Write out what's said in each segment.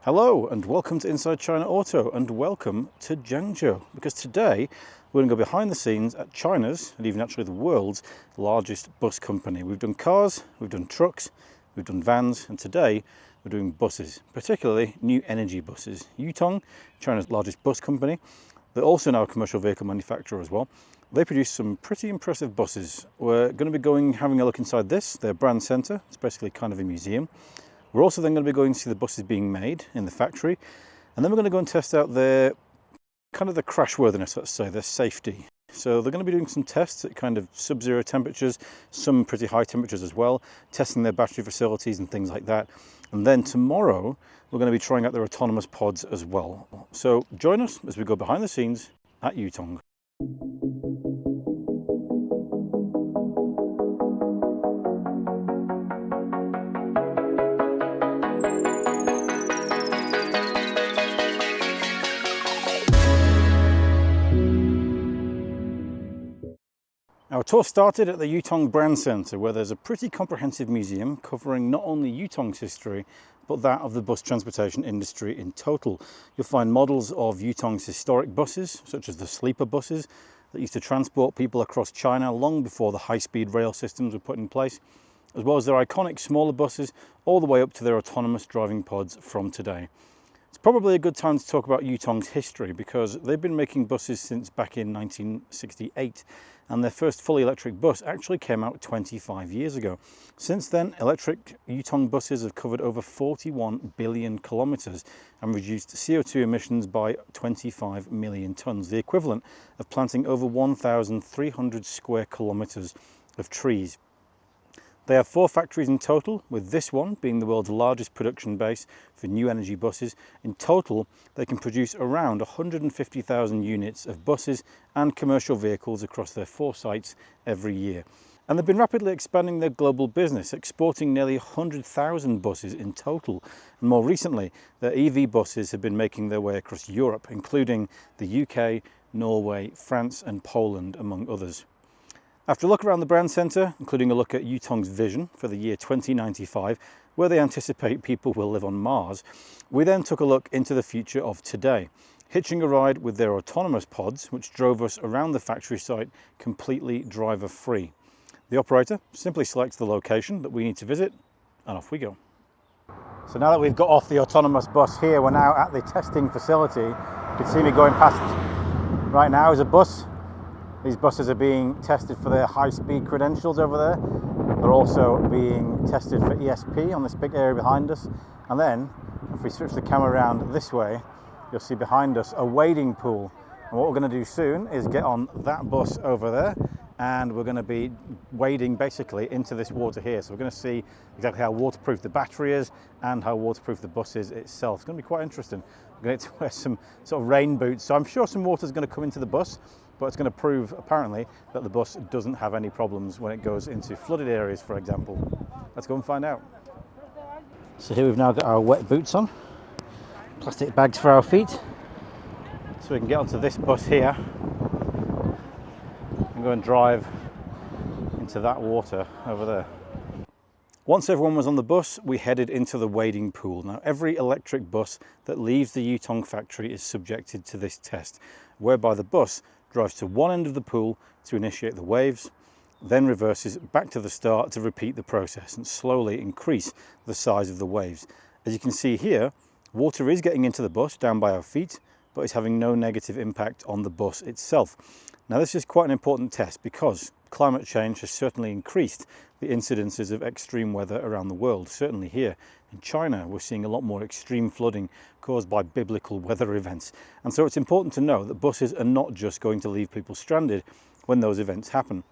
Hello and welcome to Inside China Auto and welcome to Zhengzhou, because today we're going to go behind the scenes at China's and even actually the world's largest bus company. We've done cars, we've done trucks, we've done vans, and today we're doing buses, particularly new energy buses. Yutong, China's largest bus company, they're also now a commercial vehicle manufacturer as well. They produce some pretty impressive buses. We're going to be having a look inside their brand centre. It's basically kind of a museum. We're also then going to be going to see the buses being made in the factory, and then we're going to go and test out their the crashworthiness, let's say, their safety. So they're going to be doing some tests at kind of sub-zero temperatures, some pretty high temperatures as well, testing their battery facilities and things like that. And then tomorrow we're going to be trying out their autonomous pods as well. So join us as we go behind the scenes at Yutong. Our tour started at the Yutong Brand Centre, where there's a pretty comprehensive museum covering not only Yutong's history, but that of the bus transportation industry in total. You'll find models of Yutong's historic buses, such as the sleeper buses that used to transport people across China long before the high-speed rail systems were put in place, as well as their iconic smaller buses, all the way up to their autonomous driving pods from today. It's probably a good time to talk about Yutong's history, because they've been making buses since back in 1968, and their first fully electric bus actually came out 25 years ago. Since then, electric Yutong buses have covered over 41 billion kilometres and reduced CO2 emissions by 25 million tonnes, the equivalent of planting over 1,300 square kilometres of trees. They have 4 factories in total, with this one being the world's largest production base for new energy buses. In total, they can produce around 150,000 units of buses and commercial vehicles across their 4 sites every year. And they've been rapidly expanding their global business, exporting nearly 100,000 buses in total. And more recently, their EV buses have been making their way across Europe, including the UK, Norway, France and Poland, among others. After a look around the brand centre, including a look at Yutong's vision for the year 2095, where they anticipate people will live on Mars, we then took a look into the future of today, hitching a ride with their autonomous pods, which drove us around the factory site completely driver-free. The operator simply selects the location that we need to visit, and off we go. So now that we've got off the autonomous bus here, we're now at the testing facility. You can see me going past right now is a bus. These buses are being tested for their high-speed credentials over there. They're also being tested for ESP on this big area behind us. And then, if we switch the camera around this way, you'll see behind us a wading pool. And what we're going to do soon is get on that bus over there, and we're going to be wading basically into this water here. So we're going to see exactly how waterproof the battery is and how waterproof the bus is itself. It's going to be quite interesting. We're going to wear some sort of rain boots. So I'm sure some water is going to come into the bus, but it's going to prove, apparently, that the bus doesn't have any problems when it goes into flooded areas, for example. Let's go and find out. So here we've now got our wet boots on, plastic bags for our feet, so we can get onto this bus here and go and drive into that water over there. Once everyone was on the bus, we headed into the wading pool. Now, every electric bus that leaves the Yutong factory is subjected to this test, whereby the bus drives to one end of the pool to initiate the waves, then reverses back to the start to repeat the process and slowly increase the size of the waves. As you can see here, water is getting into the bus down by our feet, but it's having no negative impact on the bus itself. Now, this is quite an important test because climate change has certainly increased the incidences of extreme weather around the world. Certainly here in China, we're seeing a lot more extreme flooding caused by biblical weather events. And so it's important to know that buses are not just going to leave people stranded when those events happen.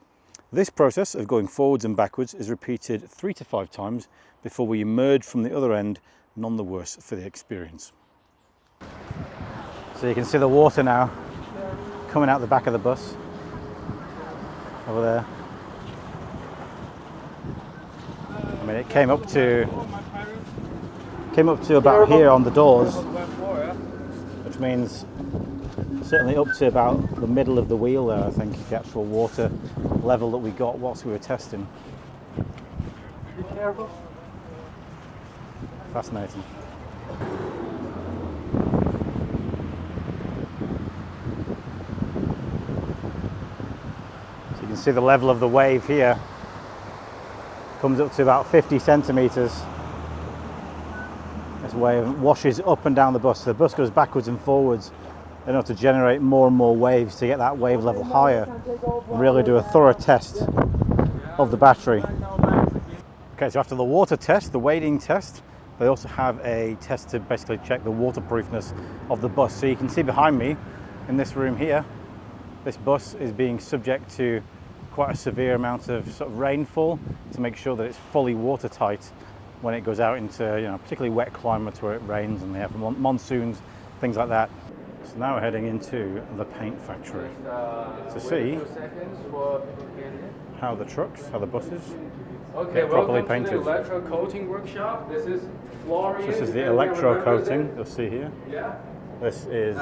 This process of going forwards and backwards is repeated 3 to 5 times before we emerge from the other end, none the worse for the experience. So you can see the water now coming out the back of the bus over there. I mean, it came up to about here on the doors, which means certainly up to about the middle of the wheel there, I think, the actual water level that we got whilst we were testing. Be careful. Fascinating. see the level of the wave here comes up to about 50 centimeters. This wave washes up and down the bus. So the bus goes backwards and forwards in order to generate more and more waves to get that wave level higher and really do a thorough test of the battery. Okay, so after the water test, the wading test, they also have a test to basically check the waterproofness of the bus. So you can see behind me in this room here, this bus is being subject to quite a severe amount of sort of rainfall to make sure that it's fully watertight when it goes out into, you know, particularly wet climates where it rains and they have monsoons, things like that. So now we're heading into the paint factory to see how the trucks, how the buses get properly painted. To the electro coating workshop. This is flooring. This is the electro coating, you'll see here. Yeah. This is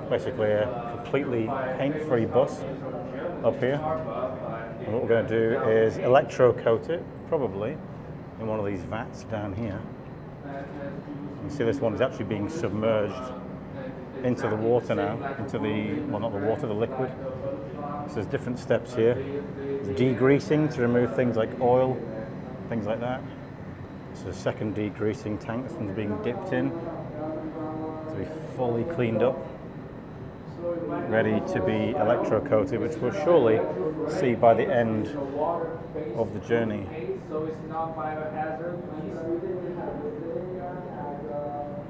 basically a completely paint-free bus up here. And what we're going to do is electro coat it, probably in one of these vats down here. You see this one is actually being submerged into the water now, into the, well, not the water, the liquid. So there's different steps here. There's degreasing to remove things like oil, things like that. So the second degreasing tank, this one's being dipped in to be fully cleaned up, ready to be electro-coated, which we'll surely see by the end of the journey.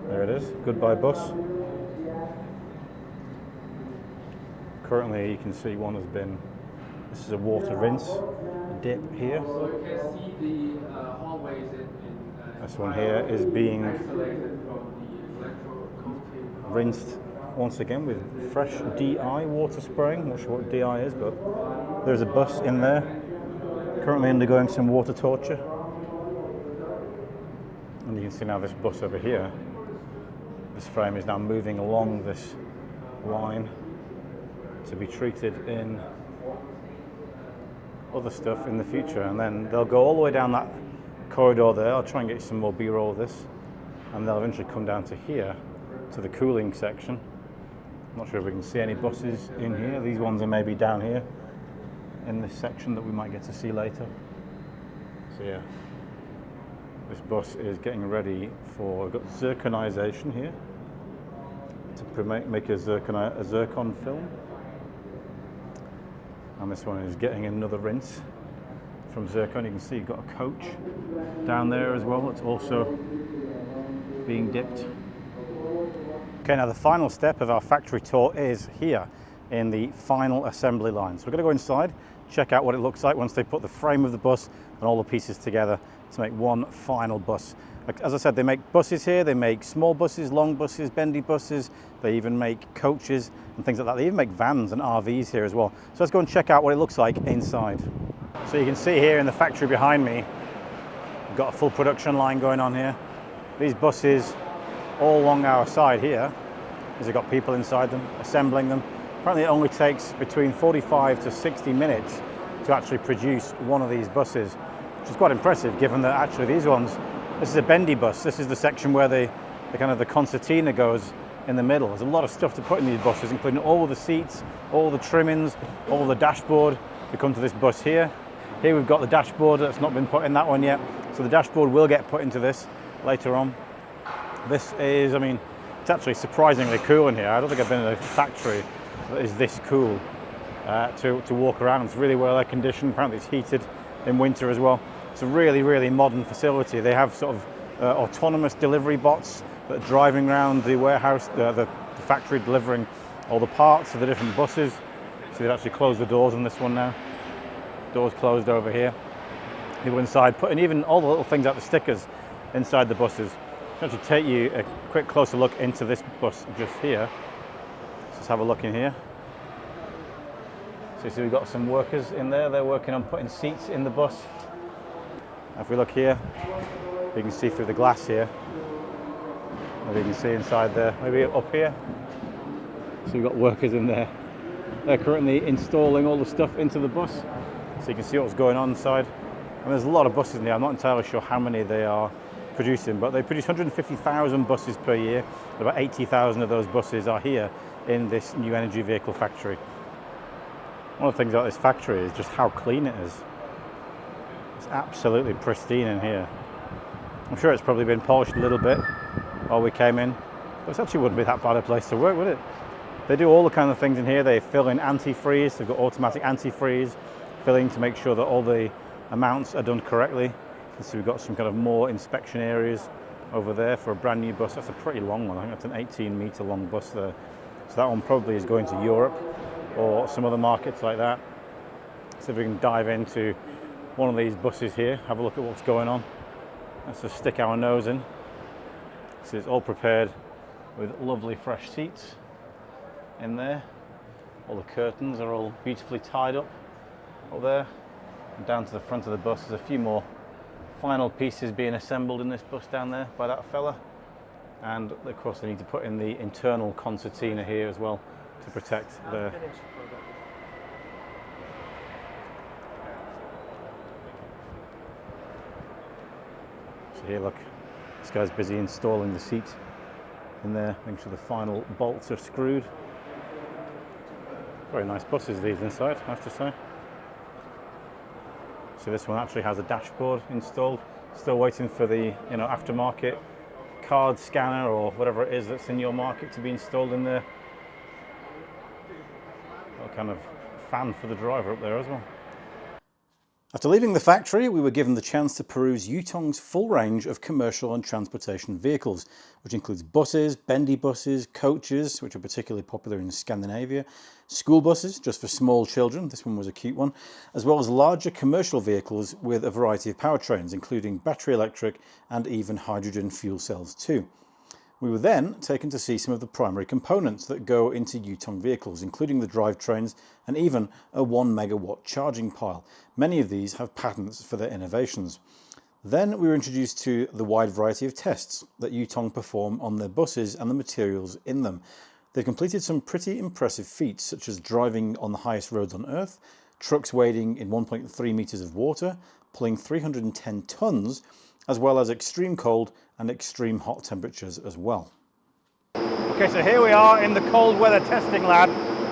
There it is, goodbye bus. Currently you can see one has been, this is a water rinse dip here. This one here is being rinsed once again with fresh DI water spraying. Not sure what DI is, but there's a bus in there currently undergoing some water torture. And you can see now this bus over here, this frame is now moving along this line to be treated in other stuff in the future, and then they'll go all the way down that corridor there. I'll try and get you some more B-roll of this, and they'll eventually come down to here to the cooling section. I'm not sure if we can see any buses in here. These ones are maybe down here in this section that we might get to see later. So yeah, this bus is getting ready for, we've got zirconization here to make a zircon film. And this one is getting another rinse from zircon. You can see you've got a coach down there as well that's also being dipped. Okay, now the final step of our factory tour is here in the final assembly line. So we're going to go inside, check out what it looks like once they put the frame of the bus and all the pieces together to make one final bus. As I said, they make buses here, they make small buses, long buses, bendy buses, they even make coaches and things like that. They even make vans and RVs here as well. So let's go and check out what it looks like inside. So you can see here in the factory behind me, we've got a full production line going on here. These buses all along our side here, as they've got people inside them, assembling them. Apparently it only takes between 45 to 60 minutes to actually produce one of these buses, which is quite impressive given that actually these ones, this is a bendy bus. This is the section where the kind of the concertina goes in the middle. There's a lot of stuff to put in these buses, including all the seats, all the trimmings, all the dashboard. We come to this bus here. Here we've got the dashboard that's not been put in that one yet. So the dashboard will get put into this later on. This is, I mean, it's actually surprisingly cool in here. I don't think I've been in a factory that is this cool to walk around. It's really well air conditioned. Apparently it's heated in winter as well. It's a really, really modern facility. They have sort of autonomous delivery bots that are driving around the warehouse, the factory, delivering all the parts of the different buses. So they've actually closed the doors on this one now. Doors closed over here. People inside putting even all the little things out, the stickers inside the buses. I'll actually take you a quick closer look into this bus just here. Let's have a look in here. So you see we've got some workers in there. They're working on putting seats in the bus. If we look here, you can see through the glass here. Maybe you can see inside there, maybe up here. So we've got workers in there. They're currently installing all the stuff into the bus. So you can see what's going on inside. And there's a lot of buses in there. I'm not entirely sure how many they are producing, but they produce 150,000 buses per year. About 80,000 of those buses are here in this new energy vehicle factory. One of the things about this factory is just how clean it is. It's absolutely pristine in here. I'm sure it's probably been polished a little bit while we came in, but it actually wouldn't be that bad a place to work, would it? They do all the kind of things in here. They fill in antifreeze. They've got automatic antifreeze filling to make sure that all the amounts are done correctly. So we've got some kind of more inspection areas over there for a brand new bus. That's a pretty long one. I think that's an 18-meter long bus there. So that one probably is going to Europe or some other markets like that. So if we can dive into one of these buses here, have a look at what's going on. Let's just stick our nose in. So it's all prepared with lovely fresh seats in there. All the curtains are all beautifully tied up there. And down to the front of the bus, there's a few more final pieces being assembled in this bus down there by that fella. And of course they need to put in the internal concertina here as well to protect the... So here, look, this guy's busy installing the seat in there, making sure the final bolts are screwed. Very nice buses these inside, I have to say. So this one actually has a dashboard installed. Still waiting for the aftermarket card scanner or whatever it is that's in your market to be installed in there. A kind of fan for the driver up there as well. After leaving the factory, we were given the chance to peruse Yutong's full range of commercial and transportation vehicles, which includes buses, bendy buses, coaches, which are particularly popular in Scandinavia, school buses, just for small children, this one was a cute one, as well as larger commercial vehicles with a variety of powertrains, including battery electric and even hydrogen fuel cells too. We were then taken to see some of the primary components that go into Yutong vehicles, including the drivetrains and even a 1 megawatt charging pile. Many of these have patents for their innovations. Then we were introduced to the wide variety of tests that Yutong perform on their buses and the materials in them. They've completed some pretty impressive feats, such as driving on the highest roads on Earth, trucks wading in 1.3 meters of water, pulling 310 tons, as well as extreme cold and extreme hot temperatures as well. Okay, so here we are in the cold weather testing lab.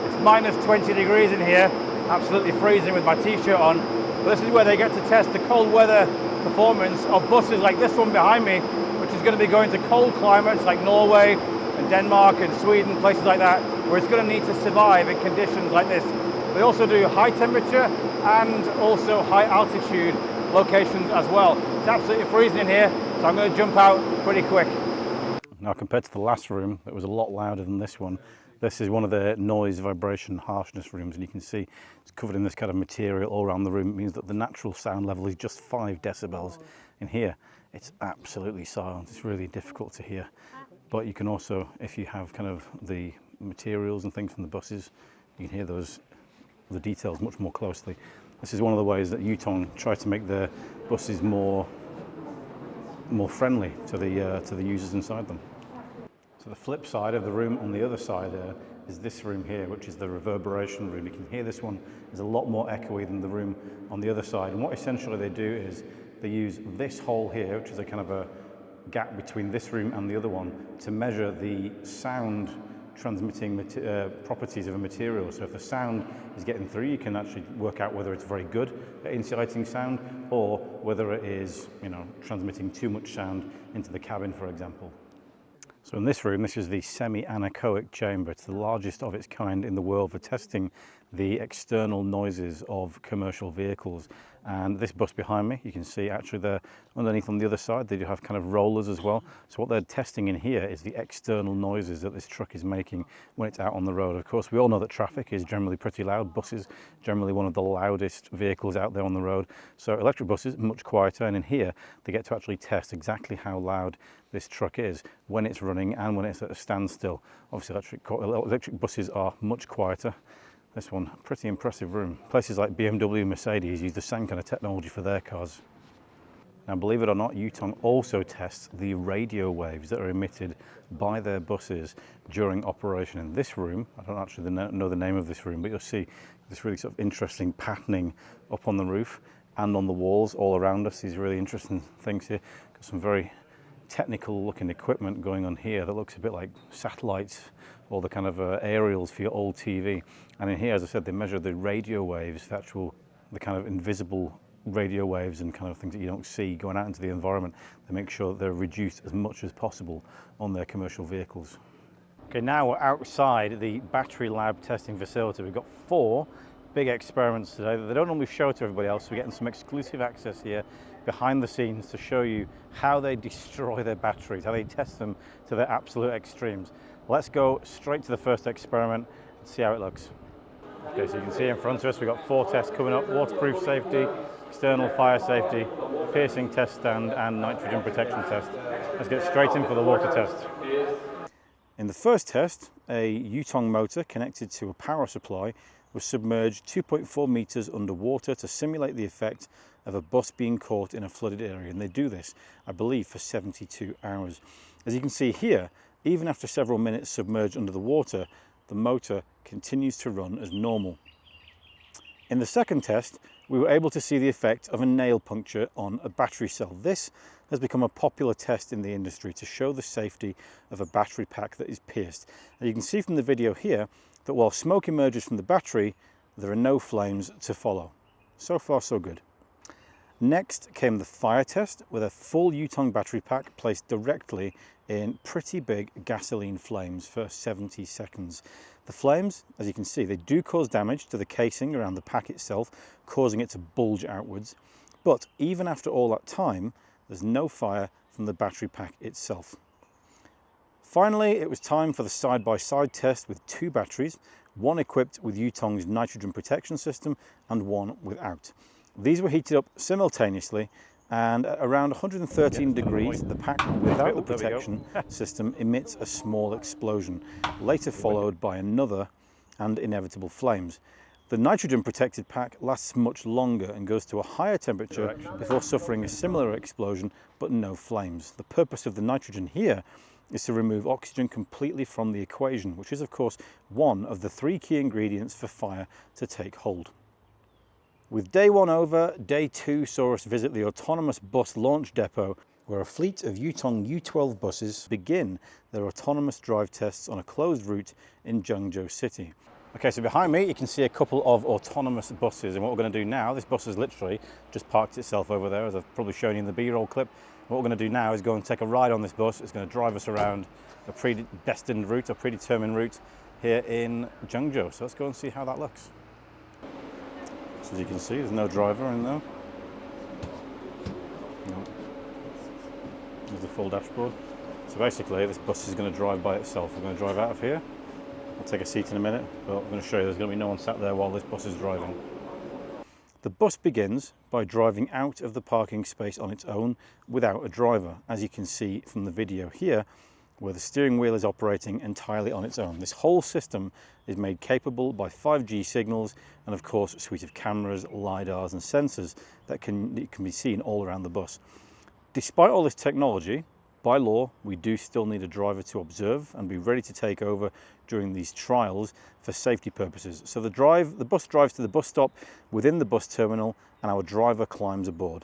It's minus 20 degrees in here, absolutely freezing with my t-shirt on. But this is where they get to test the cold weather performance of buses like this one behind me, which is going to be going to cold climates like Norway and Denmark and Sweden, places like that, where it's going to need to survive in conditions like this. They also do high temperature and also high altitude locations as well. It's absolutely freezing in here, so I'm going to jump out pretty quick. Now, compared to the last room that was a lot louder than this one, this is one of the noise, vibration, harshness rooms, and you can see it's covered in this kind of material all around the room. It means that the natural sound level is just 5 decibels. In here, it's absolutely silent. It's really difficult to hear. But you can also, if you have kind of the materials and things from the buses, you can hear the details much more closely. This is one of the ways that Yutong try to make their buses more friendly to the users inside them. So the flip side of the room on the other side is this room here, which is the reverberation room. You can hear this one is a lot more echoey than the room on the other side. And what essentially they do is they use this hole here, which is a kind of a gap between this room and the other one, to measure the sound transmitting properties of a material. So if the sound is getting through, you can actually work out whether it's very good at insulating sound or whether it is, transmitting too much sound into the cabin, for example. So in this room, this is the semi-anechoic chamber. It's the largest of its kind in the world for testing the external noises of commercial vehicles. And this bus behind me, you can see actually there underneath on the other side, they do have kind of rollers as well. So what they're testing in here is the external noises that this truck is making when it's out on the road. Of course, we all know that traffic is generally pretty loud. Buses, generally one of the loudest vehicles out there on the road. So electric buses, much quieter. And in here, they get to actually test exactly how loud this truck is when it's running and when it's at a standstill. Obviously, electric buses are much quieter. This one, pretty impressive room. Places like BMW, Mercedes use the same kind of technology for their cars. Now, believe it or not, Yutong also tests the radio waves that are emitted by their buses during operation. In this room, I don't actually know the name of this room, but you'll see this really sort of interesting patterning up on the roof and on the walls all around us. These really interesting things here. Got some very technical looking equipment going on here that looks a bit like satellites or the kind of aerials for your old TV. And in here, as I said, they measure the radio waves, the kind of invisible radio waves and kind of things that you don't see going out into the environment. They make sure that they're reduced as much as possible on their commercial vehicles. Okay, now we're outside the battery lab testing facility. We've got 4 big experiments today that they don't normally show to everybody else. So we're getting some exclusive access here behind the scenes to show you how they destroy their batteries, how they test them to their absolute extremes. Let's go straight to the first experiment and see how it looks. Okay, so you can see in front of us we've got 4 tests coming up: waterproof safety, external fire safety, piercing test stand, and nitrogen protection test. Let's get straight in for the water test. In the first test, a Yutong motor connected to a power supply was submerged 2.4 meters underwater to simulate the effect of a bus being caught in a flooded area. And they do this, I believe, for 72 hours. As you can see here, even after several minutes submerged under the water, the motor continues to run as normal. In the second test, we were able to see the effect of a nail puncture on a battery cell. This has become a popular test in the industry to show the safety of a battery pack that is pierced. And you can see from the video here that while smoke emerges from the battery, there are no flames to follow. So far, so good. Next came the fire test with a full Yutong battery pack placed directly in pretty big gasoline flames for 70 seconds. The flames, as you can see, they do cause damage to the casing around the pack itself, causing it to bulge outwards. But even after all that time, there's no fire from the battery pack itself. Finally, it was time for the side-by-side test with 2 batteries, one equipped with Yutong's nitrogen protection system and one without. These were heated up simultaneously, and at around 113 degrees, the pack without the protection system emits a small explosion, later followed by another and inevitable flames. The nitrogen protected pack lasts much longer and goes to a higher temperature before suffering a similar explosion, but no flames. The purpose of the nitrogen here is to remove oxygen completely from the equation, which is of course one of the 3 key ingredients for fire to take hold. With day 1 over, day 2 saw us visit the autonomous bus launch depot, where a fleet of Yutong U12 buses begin their autonomous drive tests on a closed route in Zhengzhou city. Okay, so behind me you can see a couple of autonomous buses, and what we're going to do now, this bus has literally just parked itself over there, as I've probably shown you in the B-roll clip. What we're going to do now is go and take a ride on this bus. It's going to drive us around a predestined route, a predetermined route here in Zhengzhou. So let's go and see how that looks. So as you can see, there's no driver in there. No. There's the full dashboard. So basically this bus is going to drive by itself. We're going to drive out of here. I'll take a seat in a minute, but I'm going to show you there's going to be no one sat there while this bus is driving. The bus begins by driving out of the parking space on its own without a driver, as you can see from the video here, where the steering wheel is operating entirely on its own. This whole system is made capable by 5G signals and of course a suite of cameras, lidars and sensors that can be seen all around the bus. Despite all this technology, by law, we do still need a driver to observe and be ready to take over during these trials for safety purposes. So the bus drives to the bus stop within the bus terminal and our driver climbs aboard.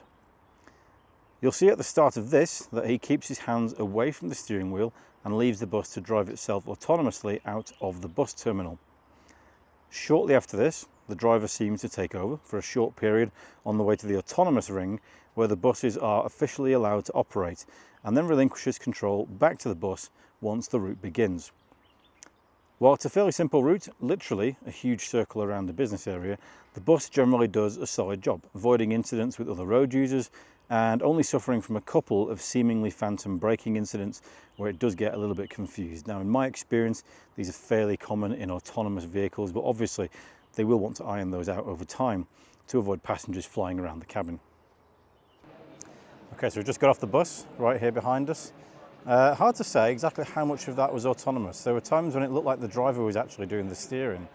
You'll see at the start of this that he keeps his hands away from the steering wheel and leaves the bus to drive itself autonomously out of the bus terminal. Shortly after this, the driver seems to take over for a short period on the way to the autonomous ring, where the buses are officially allowed to operate, and then relinquishes control back to the bus once the route begins. While it's a fairly simple route, literally a huge circle around the business area, the bus generally does a solid job, avoiding incidents with other road users and only suffering from a couple of seemingly phantom braking incidents where it does get a little bit confused. Now, in my experience, these are fairly common in autonomous vehicles, but obviously they will want to iron those out over time to avoid passengers flying around the cabin. Okay, so we just got off the bus right here behind us. Hard to say exactly how much of that was autonomous. There were times when it looked like the driver was actually doing the steering,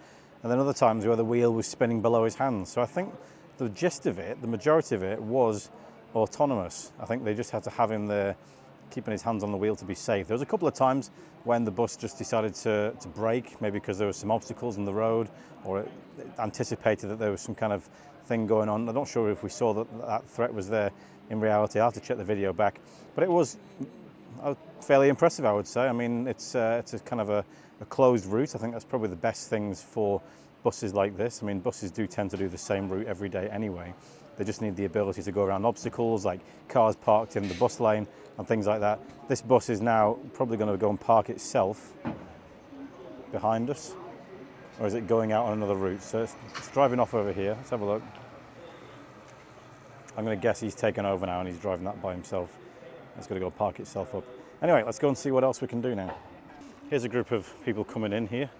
and then other times where the wheel was spinning below his hands. So I think the gist of it, the majority of it, was autonomous. I think they just had to have him there keeping his hands on the wheel to be safe. There was a couple of times when the bus just decided to brake, maybe because there were some obstacles in the road, or it anticipated that there was some kind of thing going on. I'm not sure if we saw that threat was there in reality. I'll have to check the video back, but it was fairly impressive, I would say. I mean, it's a kind of a closed route. I think that's probably the best things for buses like this. I mean, buses do tend to do the same route every day anyway. They just need the ability to go around obstacles like cars parked in the bus lane and things like that. This bus is now probably going to go and park itself behind us, or is it going out on another route? So it's driving off over here. Let's have a look. I'm going to guess he's taken over now and he's driving that by himself. It's going to go park itself up. Anyway, let's go and see what else we can do now. Here's a group of people coming in here,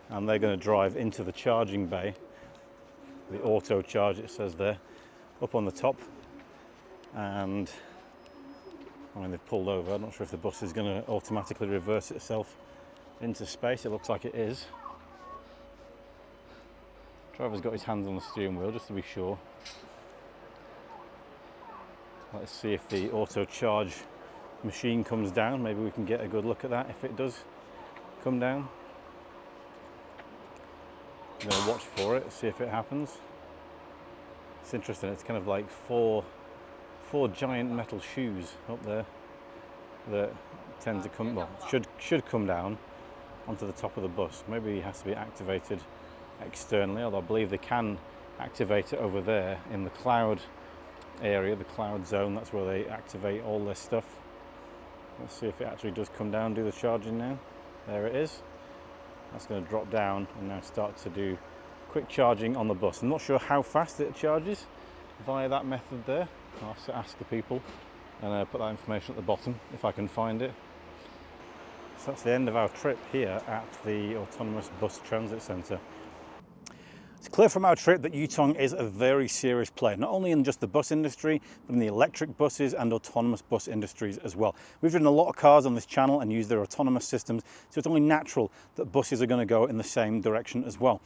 and they're going to drive into the charging bay. The auto charge, it says there, up on the top. And I mean, they've pulled over. I'm not sure if the bus is going to automatically reverse itself into space. It looks like it is. Driver's got his hands on the steering wheel just to be sure. Let's see if the auto charge machine comes down. Maybe we can get a good look at that if it does come down. I'm going to watch for it, see if it happens. It's interesting. It's kind of like four giant metal shoes up there that tend to come, well, should come down onto the top of the bus. Maybe it has to be activated externally, although I believe they can activate it over there in the cloud area, the cloud zone. That's where they activate all this stuff. Let's see if it actually does come down, do the charging now. There it is. That's going to drop down and now start to do quick charging on the bus. I'm not sure how fast it charges via that method there. I'll have to ask the people and put that information at the bottom if I can find it. So that's the end of our trip here at the Autonomous Bus Transit Centre. It's clear from our trip that Yutong is a very serious player, not only in just the bus industry, but in the electric buses and autonomous bus industries as well. We've driven a lot of cars on this channel and used their autonomous systems, so it's only natural that buses are going to go in the same direction as well.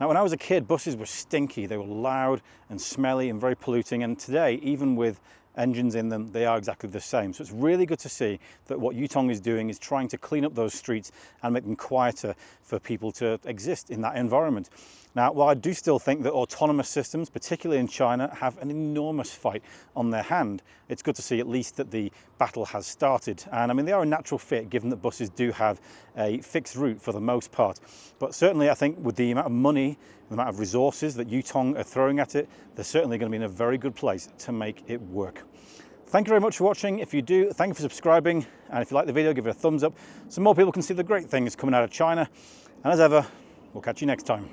Now, when I was a kid, buses were stinky. They were loud and smelly and very polluting, and today, even with engines in them, they are exactly the same. So it's really good to see that what Yutong is doing is trying to clean up those streets and make them quieter for people to exist in that environment. Now, while I do still think that autonomous systems, particularly in China, have an enormous fight on their hand, it's good to see at least that the battle has started. And I mean, they are a natural fit given that buses do have a fixed route for the most part. But certainly I think with the amount of money, the amount of resources that Yutong are throwing at it, they're certainly going to be in a very good place to make it work. Thank you very much for watching. If you do, thank you for subscribing. And if you like the video, give it a thumbs up so more people can see the great things coming out of China. And as ever, we'll catch you next time.